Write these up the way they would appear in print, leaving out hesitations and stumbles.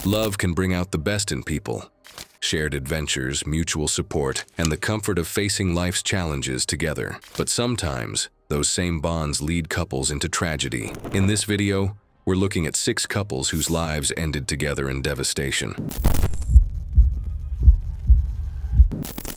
Love can bring out the best in people. Shared adventures, mutual support, and the comfort of facing life's challenges together. But sometimes, those same bonds lead couples into tragedy. In this video, we're looking at 6 couples whose lives ended together in devastation.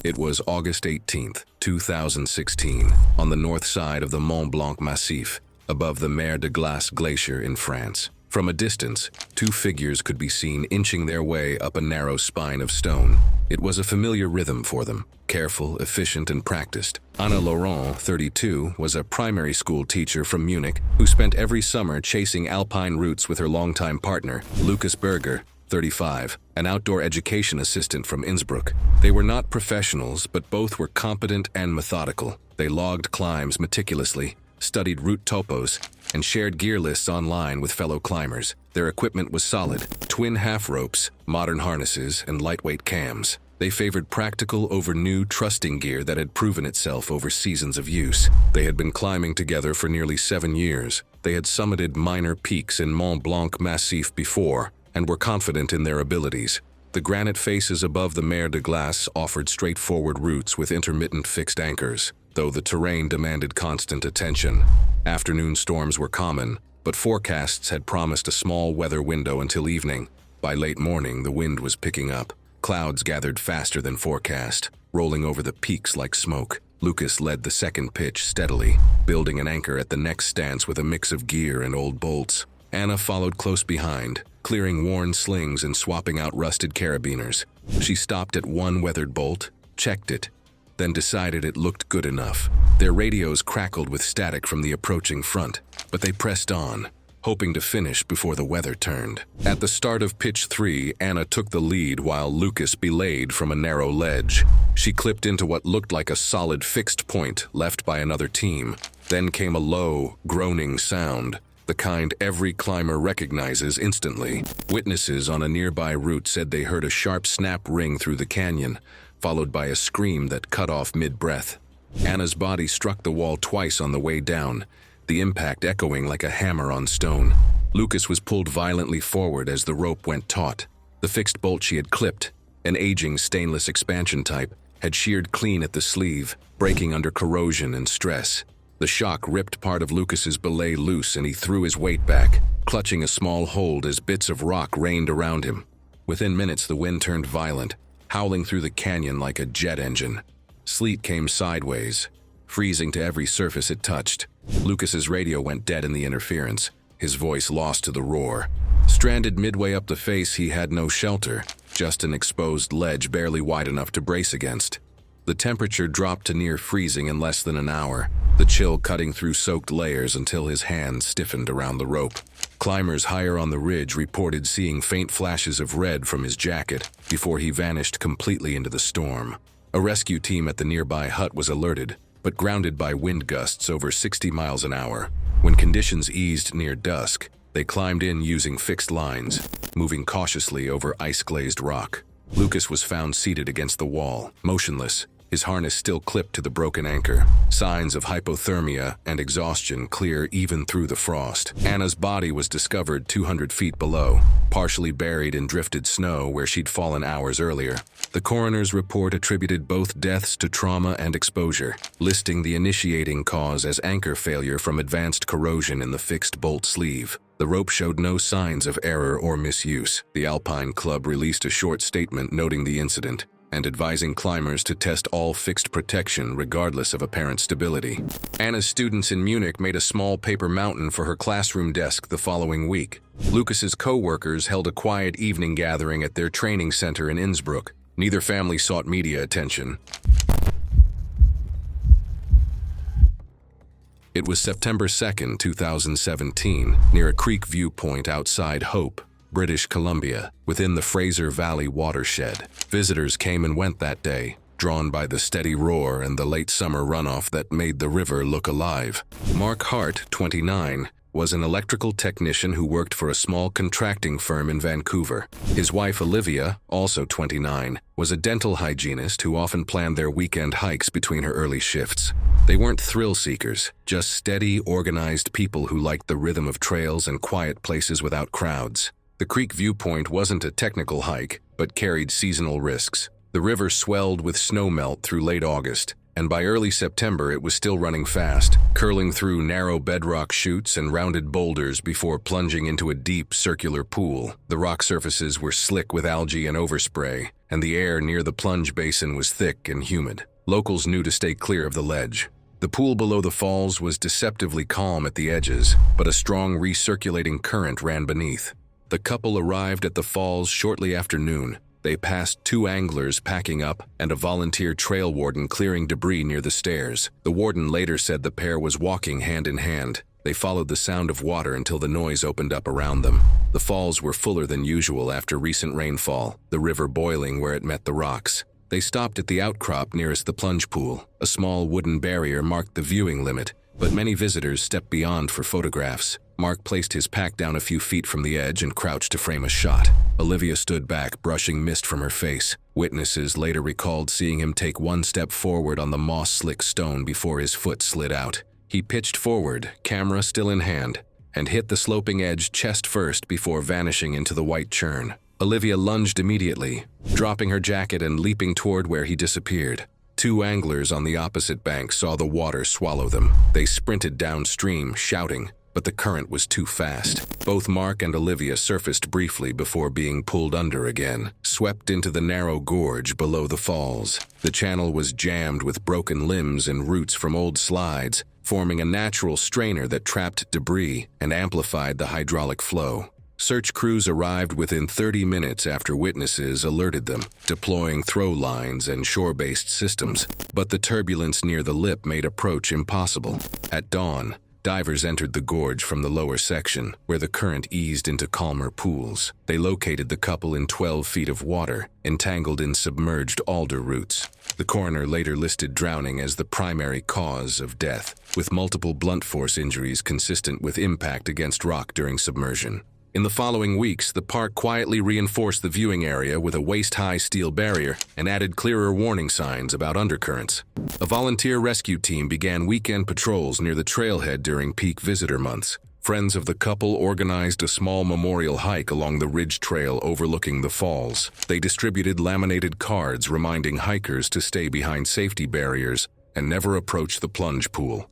It was August 18th, 2016, on the north side of the Mont Blanc Massif, above the Mer de Glace glacier in France. From a distance, 2 figures could be seen inching their way up a narrow spine of stone. It was a familiar rhythm for them, careful, efficient, and practiced. Anna Laurent, 32, was a primary school teacher from Munich who spent every summer chasing alpine routes with her longtime partner, Lucas Berger, 35, an outdoor education assistant from Innsbruck. They were not professionals, but both were competent and methodical. They logged climbs meticulously, studied route topos, and shared gear lists online with fellow climbers. Their equipment was solid: twin half ropes, modern harnesses, and lightweight cams. They favored practical over new, trusting gear that had proven itself over seasons of use. They had been climbing together for nearly 7 years. They had summited minor peaks in Mont Blanc Massif before, and were confident in their abilities. The granite faces above the Mer de Glace offered straightforward routes with intermittent fixed anchors, though the terrain demanded constant attention. Afternoon storms were common, but forecasts had promised a small weather window until evening. By late morning, the wind was picking up. Clouds gathered faster than forecast, rolling over the peaks like smoke. Lucas led the second pitch steadily, building an anchor at the next stance with a mix of gear and old bolts. Anna followed close behind, clearing worn slings and swapping out rusted carabiners. She stopped at one weathered bolt, checked it, then decided it looked good enough. Their radios crackled with static from the approaching front, but they pressed on, hoping to finish before the weather turned. At the start of pitch 3, Anna took the lead while Lucas belayed from a narrow ledge. She clipped into what looked like a solid fixed point left by another team. Then came a low, groaning sound, the kind every climber recognizes instantly. Witnesses on a nearby route said they heard a sharp snap ring through the canyon, followed by a scream that cut off mid-breath. Anna's body struck the wall twice on the way down, the impact echoing like a hammer on stone. Lucas was pulled violently forward as the rope went taut. The fixed bolt she had clipped, an aging stainless expansion type, had sheared clean at the sleeve, breaking under corrosion and stress. The shock ripped part of Lucas's belay loose and he threw his weight back, clutching a small hold as bits of rock rained around him. Within minutes, the wind turned violent, howling through the canyon like a jet engine. Sleet came sideways, freezing to every surface it touched. Lucas's radio went dead in the interference, his voice lost to the roar. Stranded midway up the face, he had no shelter, just an exposed ledge barely wide enough to brace against. The temperature dropped to near freezing in less than an hour, the chill cutting through soaked layers until his hands stiffened around the rope. Climbers higher on the ridge reported seeing faint flashes of red from his jacket before he vanished completely into the storm. A rescue team at the nearby hut was alerted, but grounded by wind gusts over 60 miles an hour. When conditions eased near dusk, they climbed in using fixed lines, moving cautiously over ice-glazed rock. Lucas was found seated against the wall, motionless, his harness still clipped to the broken anchor. Signs of hypothermia and exhaustion clear even through the frost. Anna's body was discovered 200 feet below, partially buried in drifted snow where she'd fallen hours earlier. The coroner's report attributed both deaths to trauma and exposure, listing the initiating cause as anchor failure from advanced corrosion in the fixed bolt sleeve. The rope showed no signs of error or misuse. The Alpine Club released a short statement noting the incident and advising climbers to test all fixed protection regardless of apparent stability. Anna's students in Munich made a small paper mountain for her classroom desk the following week. Lucas's co-workers held a quiet evening gathering at their training center in Innsbruck. Neither family sought media attention. It was September 2nd, 2017, near a creek viewpoint outside Hope, British Columbia, within the Fraser Valley watershed. Visitors came and went that day, drawn by the steady roar and the late summer runoff that made the river look alive. Mark Hart, 29, was an electrical technician who worked for a small contracting firm in Vancouver. His wife Olivia, also 29, was a dental hygienist who often planned their weekend hikes between her early shifts. They weren't thrill seekers, just steady, organized people who liked the rhythm of trails and quiet places without crowds. The creek viewpoint wasn't a technical hike, but carried seasonal risks. The river swelled with snowmelt through late August, and by early September it was still running fast, curling through narrow bedrock chutes and rounded boulders before plunging into a deep, circular pool. The rock surfaces were slick with algae and overspray, and the air near the plunge basin was thick and humid. Locals knew to stay clear of the ledge. The pool below the falls was deceptively calm at the edges, but a strong recirculating current ran beneath. The couple arrived at the falls shortly after noon. They passed 2 anglers packing up and a volunteer trail warden clearing debris near the stairs. The warden later said the pair was walking hand in hand. They followed the sound of water until the noise opened up around them. The falls were fuller than usual after recent rainfall, the river boiling where it met the rocks. They stopped at the outcrop nearest the plunge pool. A small wooden barrier marked the viewing limit, but many visitors stepped beyond for photographs. Mark placed his pack down a few feet from the edge and crouched to frame a shot. Olivia stood back, brushing mist from her face. Witnesses later recalled seeing him take 1 step forward on the moss-slick stone before his foot slid out. He pitched forward, camera still in hand, and hit the sloping edge chest first before vanishing into the white churn. Olivia lunged immediately, dropping her jacket and leaping toward where he disappeared. 2 anglers on the opposite bank saw the water swallow them. They sprinted downstream, shouting, but the current was too fast. Both Mark and Olivia surfaced briefly before being pulled under again, swept into the narrow gorge below the falls. The channel was jammed with broken limbs and roots from old slides, forming a natural strainer that trapped debris and amplified the hydraulic flow. Search crews arrived within 30 minutes after witnesses alerted them, deploying throw lines and shore-based systems, but the turbulence near the lip made approach impossible. At dawn, divers entered the gorge from the lower section, where the current eased into calmer pools. They located the couple in 12 feet of water, entangled in submerged alder roots. The coroner later listed drowning as the primary cause of death, with multiple blunt force injuries consistent with impact against rock during submersion. In the following weeks, the park quietly reinforced the viewing area with a waist-high steel barrier and added clearer warning signs about undercurrents. A volunteer rescue team began weekend patrols near the trailhead during peak visitor months. Friends of the couple organized a small memorial hike along the ridge trail overlooking the falls. They distributed laminated cards reminding hikers to stay behind safety barriers and never approach the plunge pool.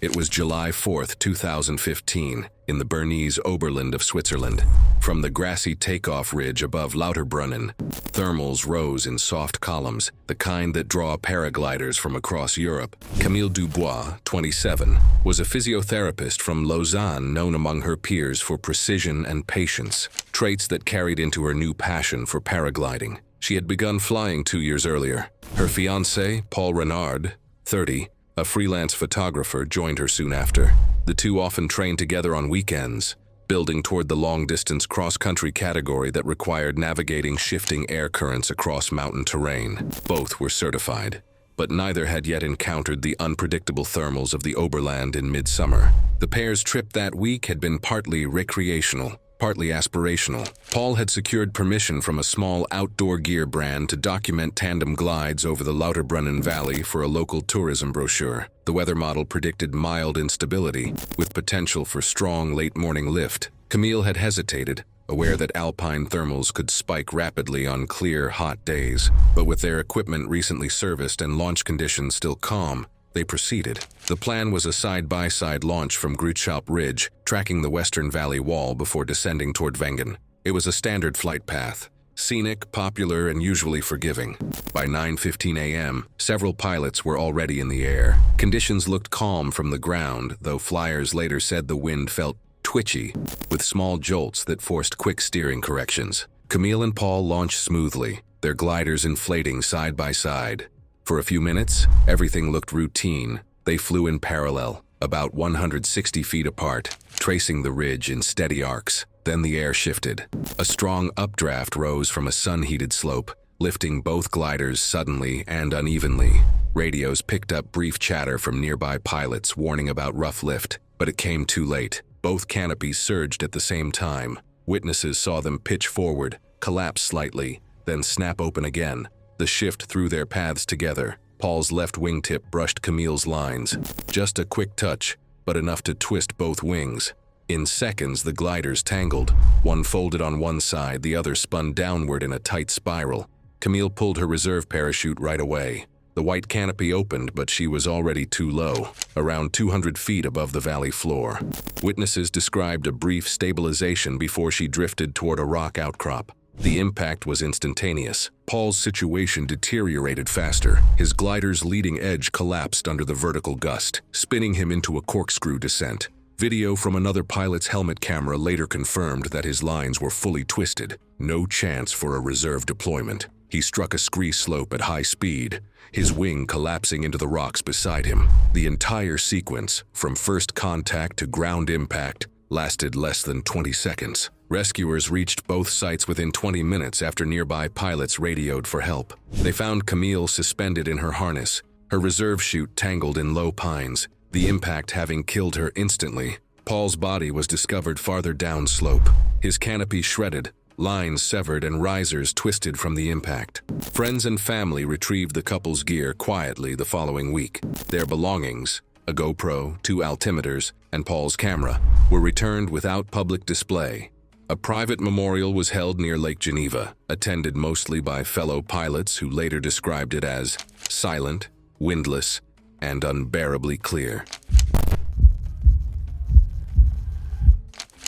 It was July 4, 2015, in the Bernese Oberland of Switzerland. From the grassy takeoff ridge above Lauterbrunnen, thermals rose in soft columns, the kind that draw paragliders from across Europe. Camille Dubois, 27, was a physiotherapist from Lausanne known among her peers for precision and patience, traits that carried into her new passion for paragliding. She had begun flying 2 years earlier. Her fiancé, Paul Renard, 30, a freelance photographer, joined her soon after. The two often trained together on weekends, building toward the long-distance cross-country category that required navigating shifting air currents across mountain terrain. Both were certified, but neither had yet encountered the unpredictable thermals of the Oberland in midsummer. The pair's trip that week had been partly recreational, partly aspirational. Paul had secured permission from a small outdoor gear brand to document tandem glides over the Lauterbrunnen Valley for a local tourism brochure. The weather model predicted mild instability, with potential for strong late-morning lift. Camille had hesitated, aware that alpine thermals could spike rapidly on clear, hot days. But with their equipment recently serviced and launch conditions still calm, they proceeded. The plan was a side-by-side launch from Grutschalp Ridge, tracking the western valley wall before descending toward Wengen. It was a standard flight path, scenic, popular, and usually forgiving. By 9:15 a.m., several pilots were already in the air. Conditions looked calm from the ground, though flyers later said the wind felt twitchy, with small jolts that forced quick steering corrections. Camille and Paul launched smoothly, their gliders inflating side by side. For a few minutes, everything looked routine. They flew in parallel, about 160 feet apart, tracing the ridge in steady arcs. Then the air shifted. A strong updraft rose from a sun-heated slope, lifting both gliders suddenly and unevenly. Radios picked up brief chatter from nearby pilots warning about rough lift, but it came too late. Both canopies surged at the same time. Witnesses saw them pitch forward, collapse slightly, then snap open again. The shift threw their paths together. Paul's left wingtip brushed Camille's lines. Just a quick touch, but enough to twist both wings. In seconds, the gliders tangled. One folded on one side, the other spun downward in a tight spiral. Camille pulled her reserve parachute right away. The white canopy opened, but she was already too low, around 200 feet above the valley floor. Witnesses described a brief stabilization before she drifted toward a rock outcrop. The impact was instantaneous. Paul's situation deteriorated faster. His glider's leading edge collapsed under the vertical gust, spinning him into a corkscrew descent. Video from another pilot's helmet camera later confirmed that his lines were fully twisted. No chance for a reserve deployment. He struck a scree slope at high speed, his wing collapsing into the rocks beside him. The entire sequence, from first contact to ground impact, lasted less than 20 seconds. Rescuers reached both sites within 20 minutes after nearby pilots radioed for help. They found Camille suspended in her harness, her reserve chute tangled in low pines, the impact having killed her instantly. Paul's body was discovered farther downslope, his canopy shredded, lines severed and risers twisted from the impact. Friends and family retrieved the couple's gear quietly the following week. Their belongings, a GoPro, 2 altimeters, and Paul's camera, were returned without public display. A private memorial was held near Lake Geneva, attended mostly by fellow pilots who later described it as silent, windless, and unbearably clear.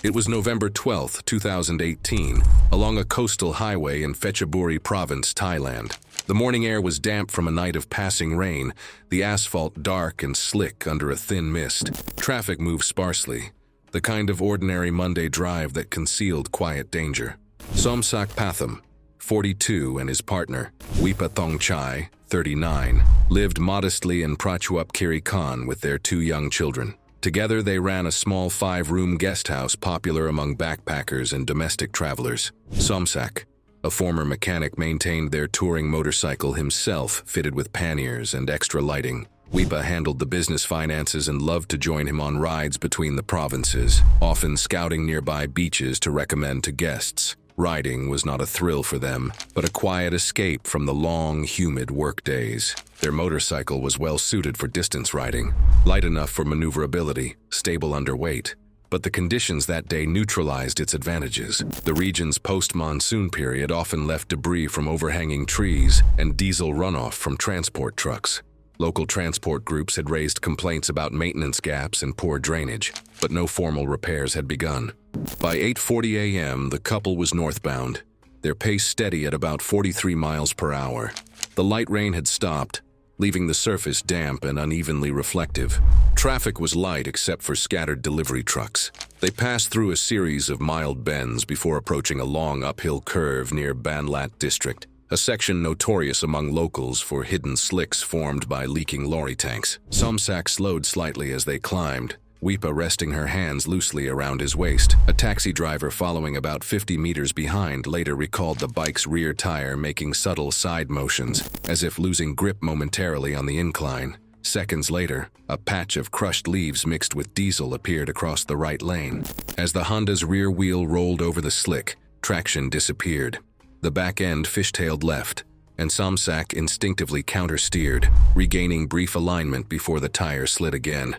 It was November 12, 2018, along a coastal highway in Phetchaburi Province, Thailand. The morning air was damp from a night of passing rain, the asphalt dark and slick under a thin mist. Traffic moved sparsely, the kind of ordinary Monday drive that concealed quiet danger. Somsak Patham, 42, and his partner, Wipa Thongchai, 39, lived modestly in Prachuap Khiri Khan with their 2 young children. Together, they ran a small 5-room guest house popular among backpackers and domestic travelers. Somsak, a former mechanic, maintained their touring motorcycle himself, fitted with panniers and extra lighting. Wipa handled the business finances and loved to join him on rides between the provinces, often scouting nearby beaches to recommend to guests. Riding was not a thrill for them, but a quiet escape from the long, humid workdays. Their motorcycle was well suited for distance riding, light enough for maneuverability, stable under weight. But the conditions that day neutralized its advantages. The region's post-monsoon period often left debris from overhanging trees and diesel runoff from transport trucks. Local transport groups had raised complaints about maintenance gaps and poor drainage, but no formal repairs had begun. By 8:40 a.m., the couple was northbound, their pace steady at about 43 miles per hour. The light rain had stopped, leaving the surface damp and unevenly reflective. Traffic was light except for scattered delivery trucks. They passed through a series of mild bends before approaching a long uphill curve near Banlat district, a section notorious among locals for hidden slicks formed by leaking lorry tanks. Somsak slowed slightly as they climbed, Wipa resting her hands loosely around his waist. A taxi driver following about 50 meters behind later recalled the bike's rear tire making subtle side motions, as if losing grip momentarily on the incline. Seconds later, a patch of crushed leaves mixed with diesel appeared across the right lane. As the Honda's rear wheel rolled over the slick, traction disappeared. The back end fishtailed left, and Somsak instinctively counter-steered, regaining brief alignment before the tire slid again.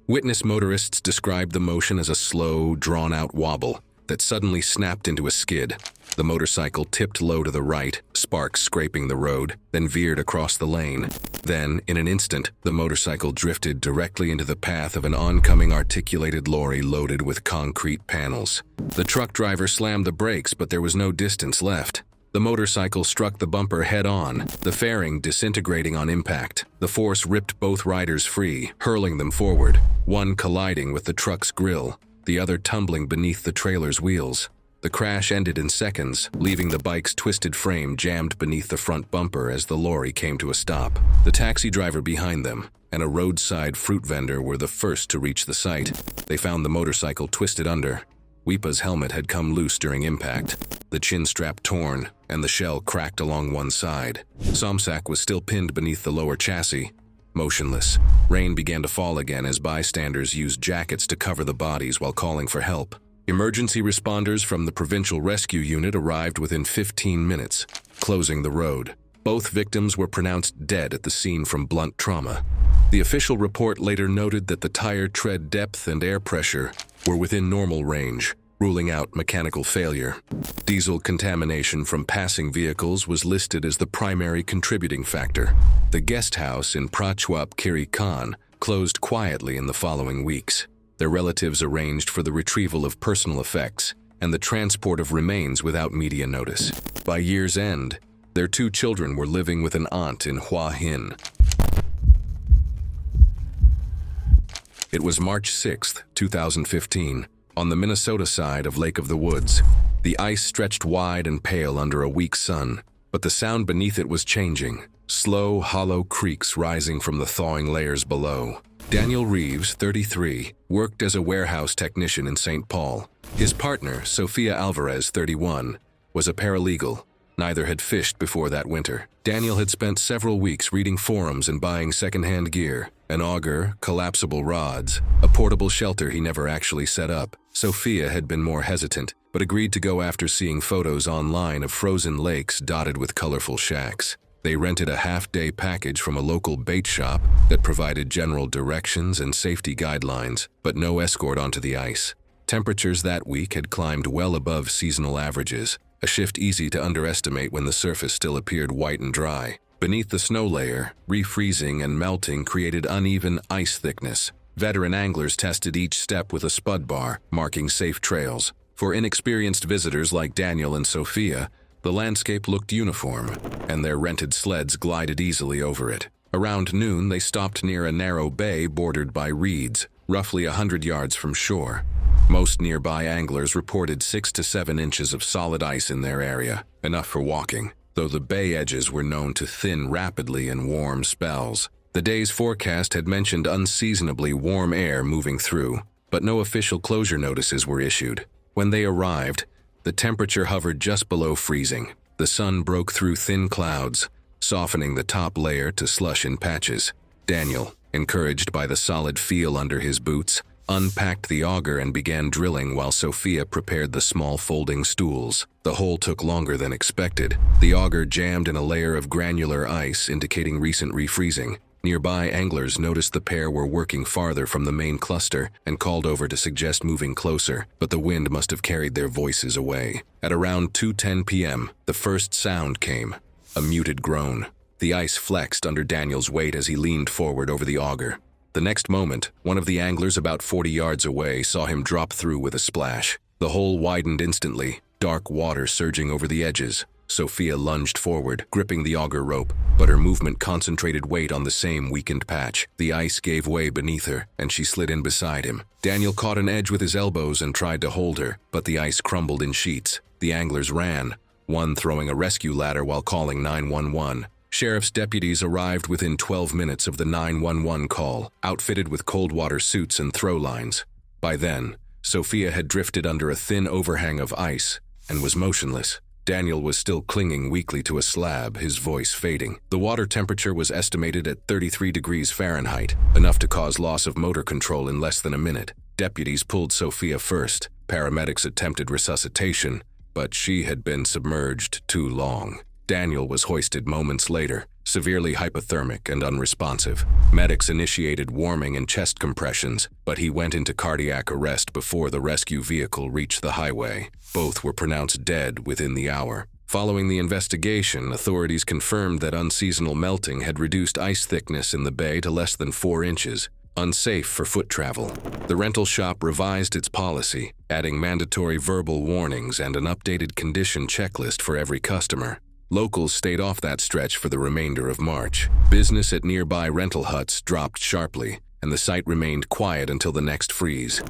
Witness motorists described the motion as a slow, drawn-out wobble that suddenly snapped into a skid. The motorcycle tipped low to the right, sparks scraping the road, then veered across the lane. Then, in an instant, the motorcycle drifted directly into the path of an oncoming articulated lorry loaded with concrete panels. The truck driver slammed the brakes, but there was no distance left. The motorcycle struck the bumper head-on, the fairing disintegrating on impact. The force ripped both riders free, hurling them forward, one colliding with the truck's grille, the other tumbling beneath the trailer's wheels. The crash ended in seconds, leaving the bike's twisted frame jammed beneath the front bumper as the lorry came to a stop. The taxi driver behind them and a roadside fruit vendor were the first to reach the site. They found the motorcycle twisted under. Wipa's helmet had come loose during impact, the chin strap torn, and the shell cracked along one side. Somsak was still pinned beneath the lower chassis, motionless. Rain began to fall again as bystanders used jackets to cover the bodies while calling for help. Emergency responders from the Provincial Rescue Unit arrived within 15 minutes, closing the road. Both victims were pronounced dead at the scene from blunt trauma. The official report later noted that the tire tread depth and air pressure were within normal range, ruling out mechanical failure. Diesel contamination from passing vehicles was listed as the primary contributing factor. The guest house in Prachuap Khiri Khan closed quietly in the following weeks. Their relatives arranged for the retrieval of personal effects and the transport of remains without media notice. By year's end, their 2 children were living with an aunt in Hua Hin. It was March 6, 2015, on the Minnesota side of Lake of the Woods. The ice stretched wide and pale under a weak sun, but the sound beneath it was changing, slow, hollow creaks rising from the thawing layers below. Daniel Reeves, 33, worked as a warehouse technician in St. Paul. His partner, Sofia Alvarez, 31, was a paralegal. Neither had fished before that winter. Daniel had spent several weeks reading forums and buying second-hand gear, an auger, collapsible rods, a portable shelter he never actually set up. Sofia had been more hesitant, but agreed to go after seeing photos online of frozen lakes dotted with colorful shacks. They rented a half-day package from a local bait shop that provided general directions and safety guidelines, but no escort onto the ice. Temperatures that week had climbed well above seasonal averages, a shift easy to underestimate when the surface still appeared white and dry. Beneath the snow layer, refreezing and melting created uneven ice thickness. Veteran anglers tested each step with a spud bar, marking safe trails. For inexperienced visitors like Daniel and Sofia, the landscape looked uniform, and their rented sleds glided easily over it. Around noon, they stopped near a narrow bay bordered by reeds, roughly 100 yards from shore. Most nearby anglers reported 6 to 7 inches of solid ice in their area, enough for walking, though the bay edges were known to thin rapidly in warm spells. The day's forecast had mentioned unseasonably warm air moving through, but no official closure notices were issued. When they arrived, the temperature hovered just below freezing. The sun broke through thin clouds, softening the top layer to slush in patches. Daniel, encouraged by the solid feel under his boots, unpacked the auger and began drilling while Sofia prepared the small folding stools. The hole took longer than expected. The auger jammed in a layer of granular ice, indicating recent refreezing. Nearby anglers noticed the pair were working farther from the main cluster and called over to suggest moving closer, but the wind must have carried their voices away. At around 2:10 p.m., the first sound came, a muted groan. The ice flexed under Daniel's weight as he leaned forward over the auger. The next moment, one of the anglers about 40 yards away saw him drop through with a splash. The hole widened instantly, dark water surging over the edges. Sofia lunged forward, gripping the auger rope, but her movement concentrated weight on the same weakened patch. The ice gave way beneath her, and she slid in beside him. Daniel caught an edge with his elbows and tried to hold her, but the ice crumbled in sheets. The anglers ran, one throwing a rescue ladder while calling 911. Sheriff's deputies arrived within 12 minutes of the 911 call, outfitted with cold water suits and throw lines. By then, Sofia had drifted under a thin overhang of ice and was motionless. Daniel was still clinging weakly to a slab, his voice fading. The water temperature was estimated at 33 degrees Fahrenheit, enough to cause loss of motor control in less than a minute. Deputies pulled Sofia first. Paramedics attempted resuscitation, but she had been submerged too long. Daniel was hoisted moments later, severely hypothermic and unresponsive. Medics initiated warming and chest compressions, but he went into cardiac arrest before the rescue vehicle reached the highway. Both were pronounced dead within the hour. Following the investigation, authorities confirmed that unseasonal melting had reduced ice thickness in the bay to less than 4 inches, unsafe for foot travel. The rental shop revised its policy, adding mandatory verbal warnings and an updated condition checklist for every customer. Locals stayed off that stretch for the remainder of March. Business at nearby rental huts dropped sharply, and the site remained quiet until the next freeze.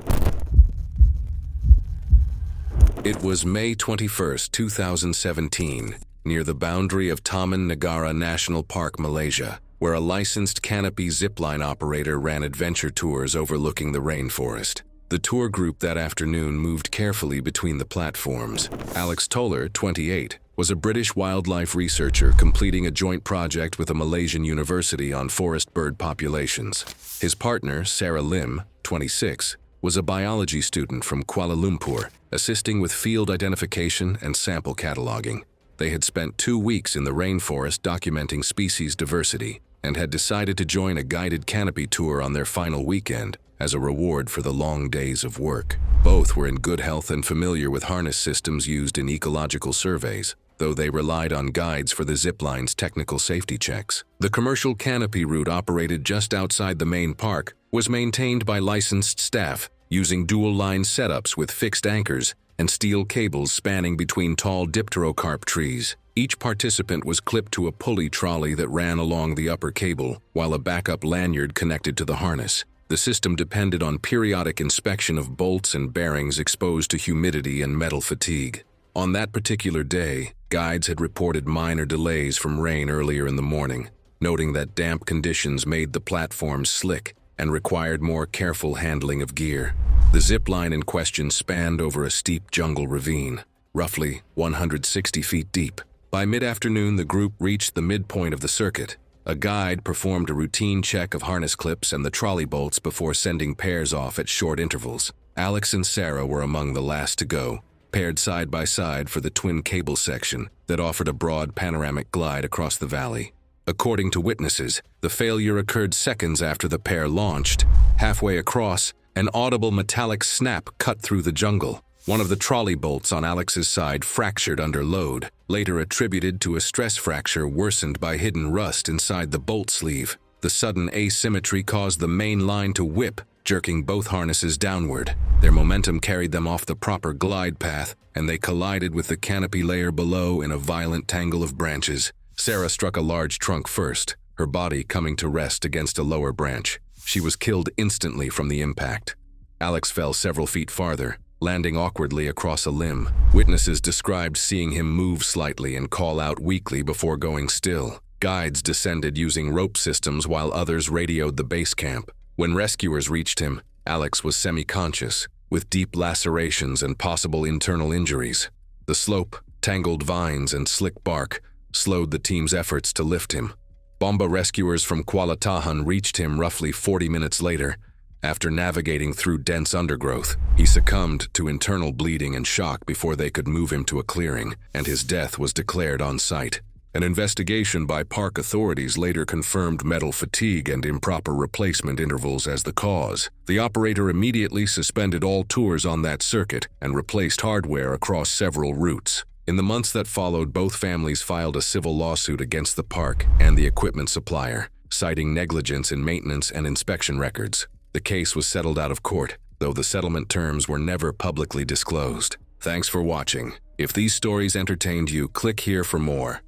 It was May 21, 2017, near the boundary of Taman Negara National Park, Malaysia, where a licensed canopy zipline operator ran adventure tours overlooking the rainforest. The tour group that afternoon moved carefully between the platforms. Alex Toller, 28, was a British wildlife researcher completing a joint project with a Malaysian university on forest bird populations. His partner, Sarah Lim, 26, was a biology student from Kuala Lumpur, assisting with field identification and sample cataloging. They had spent 2 weeks in the rainforest documenting species diversity and had decided to join a guided canopy tour on their final weekend, as a reward for the long days of work. Both were in good health and familiar with harness systems used in ecological surveys, though they relied on guides for the zipline's technical safety checks. The commercial canopy route operated just outside the main park was maintained by licensed staff, using dual-line setups with fixed anchors and steel cables spanning between tall dipterocarp trees. Each participant was clipped to a pulley trolley that ran along the upper cable, while a backup lanyard connected to the harness. The system depended on periodic inspection of bolts and bearings exposed to humidity and metal fatigue. On that particular day, guides had reported minor delays from rain earlier in the morning, noting that damp conditions made the platform slick and required more careful handling of gear. The zip line in question spanned over a steep jungle ravine, roughly 160 feet deep. By mid-afternoon, the group reached the midpoint of the circuit. A guide performed a routine check of harness clips and the trolley bolts before sending pairs off at short intervals. Alex and Sarah were among the last to go, paired side by side for the twin cable section that offered a broad panoramic glide across the valley. According to witnesses, the failure occurred seconds after the pair launched. Halfway across, an audible metallic snap cut through the jungle. One of the trolley bolts on Alex's side fractured under load, later attributed to a stress fracture worsened by hidden rust inside the bolt sleeve. The sudden asymmetry caused the main line to whip, jerking both harnesses downward. Their momentum carried them off the proper glide path, and they collided with the canopy layer below in a violent tangle of branches. Sarah struck a large trunk first, her body coming to rest against a lower branch. She was killed instantly from the impact. Alex fell several feet farther, landing awkwardly across a limb. Witnesses described seeing him move slightly and call out weakly before going still. Guides descended using rope systems while others radioed the base camp. When rescuers reached him, Alex was semi-conscious, with deep lacerations and possible internal injuries. The slope, tangled vines, and slick bark slowed the team's efforts to lift him. Bomba rescuers from Kuala Tahan reached him roughly 40 minutes later. After navigating through dense undergrowth, he succumbed to internal bleeding and shock before they could move him to a clearing, and his death was declared on site. An investigation by park authorities later confirmed metal fatigue and improper replacement intervals as the cause. The operator immediately suspended all tours on that circuit and replaced hardware across several routes. In the months that followed, both families filed a civil lawsuit against the park and the equipment supplier, citing negligence in maintenance and inspection records. The case was settled out of court, though the settlement terms were never publicly disclosed. Thanks for watching. If these stories entertained you, click here for more.